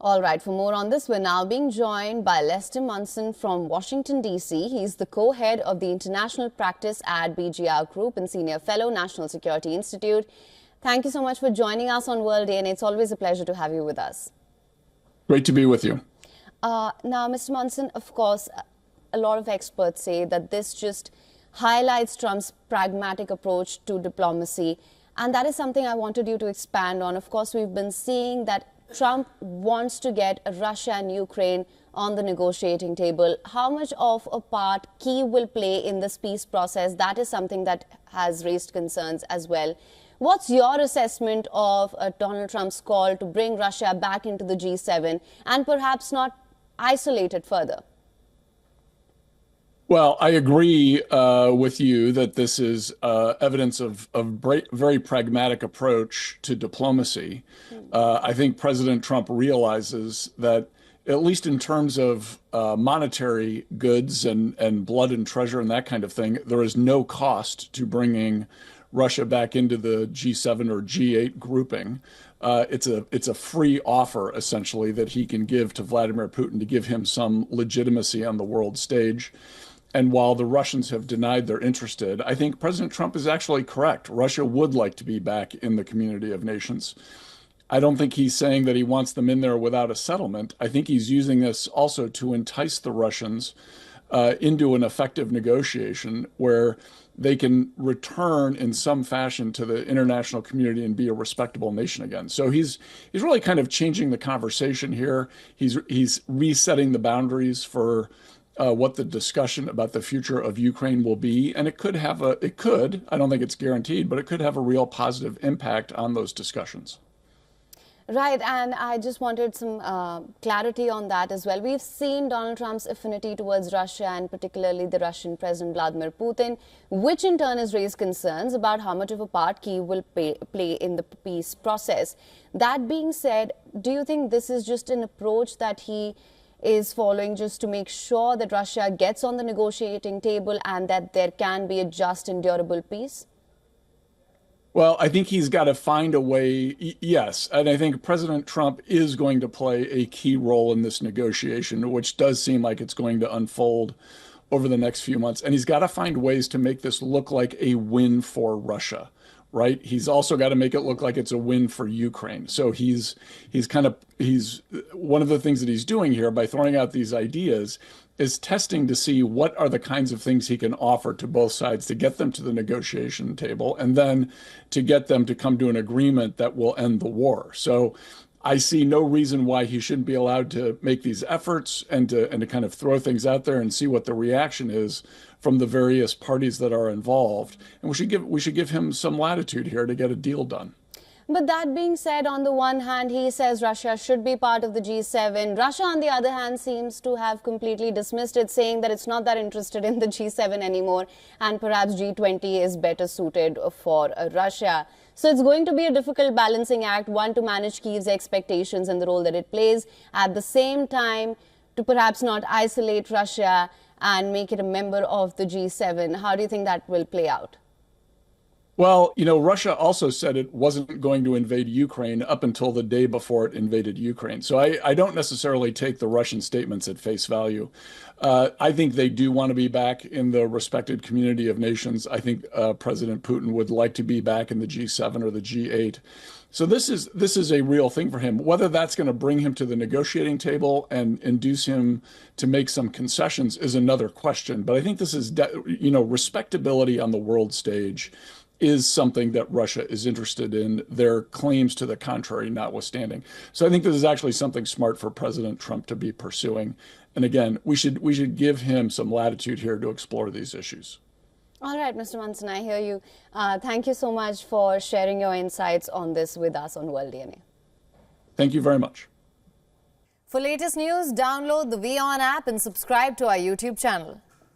All right, for more on this, we're now being joined by Lester Munson from Washington, D.C. He's the co-head of the International Practice at BGR Group and Senior Fellow, National Security Institute. Thank you so much for joining us on World Day, and it's always a pleasure to have you with us. Great to be with you. Now, Mr. Munson, of course, a lot of experts say that this just highlights Trump's pragmatic approach to diplomacy, and that is something I wanted you to expand on. Of course, we've been seeing that Trump wants to get Russia and Ukraine on the negotiating table. How much of a part Kyiv will play in this peace process? That is something that has raised concerns as well. What's your assessment of Donald Trump's call to bring Russia back into the G7 and perhaps not isolate it further? Well, I agree with you that this is evidence of a very pragmatic approach to diplomacy. I think President Trump realizes that, at least in terms of monetary goods and blood and treasure and that kind of thing, there is no cost to bringing Russia back into the G7 or G8 grouping. It's a free offer, essentially, that he can give to Vladimir Putin to give him some legitimacy on the world stage. And while the Russians have denied they're interested, I think President Trump is actually correct. Russia would like to be back in the community of nations. I don't think he's saying that he wants them in there without a settlement. I think he's using this also to entice the Russians into an effective negotiation where they can return in some fashion to the international community and be a respectable nation again. So he's really kind of changing the conversation here. He's resetting the boundaries for what the discussion about the future of Ukraine will be. And it could, I don't think it's guaranteed, but it could have a real positive impact on those discussions. Right, and I just wanted some clarity on that as well. We've seen Donald Trump's affinity towards Russia and particularly the Russian President Vladimir Putin, which in turn has raised concerns about how much of a part Kyiv will play in the peace process. That being said, do you think this is just an approach that he is following just to make sure that Russia gets on the negotiating table and that there can be a just and durable peace? Well, I think he's got to find a way, yes. And I think President Trump is going to play a key role in this negotiation, which does seem like it's going to unfold over the next few months. And he's got to find ways to make this look like a win for Russia, right? He's also got to make it look like it's a win for Ukraine. So he's one of the things that he's doing here by throwing out these ideas is testing to see what are the kinds of things he can offer to both sides to get them to the negotiation table and then to get them to come to an agreement that will end the war. So I see no reason why he shouldn't be allowed to make these efforts and to kind of throw things out there and see what the reaction is from the various parties that are involved. And we should give him some latitude here to get a deal done. But that being said, on the one hand, he says Russia should be part of the G7. Russia, on the other hand, seems to have completely dismissed it, saying that it's not that interested in the G7 anymore, and perhaps G20 is better suited for Russia. So it's going to be a difficult balancing act, one, to manage Kyiv's expectations and the role that it plays, at the same time to perhaps not isolate Russia and make it a member of the G7. How do you think that will play out? Well, Russia also said it wasn't going to invade Ukraine up until the day before it invaded Ukraine. So I don't necessarily take the Russian statements at face value. I think they do want to be back in the respected community of nations. I think President Putin would like to be back in the G7 or the G8. So this is a real thing for him. Whether that's going to bring him to the negotiating table and induce him to make some concessions is another question. But I think this is, respectability on the world stage is something that Russia is interested in, their claims to the contrary notwithstanding. So I think this is actually something smart for President Trump to be pursuing. And again, we should give him some latitude here to explore these issues. All right, Mr. Munson, I hear you. Thank you so much for sharing your insights on this with us on World DNA. Thank you very much. For latest news, download the WION app and subscribe to our YouTube channel.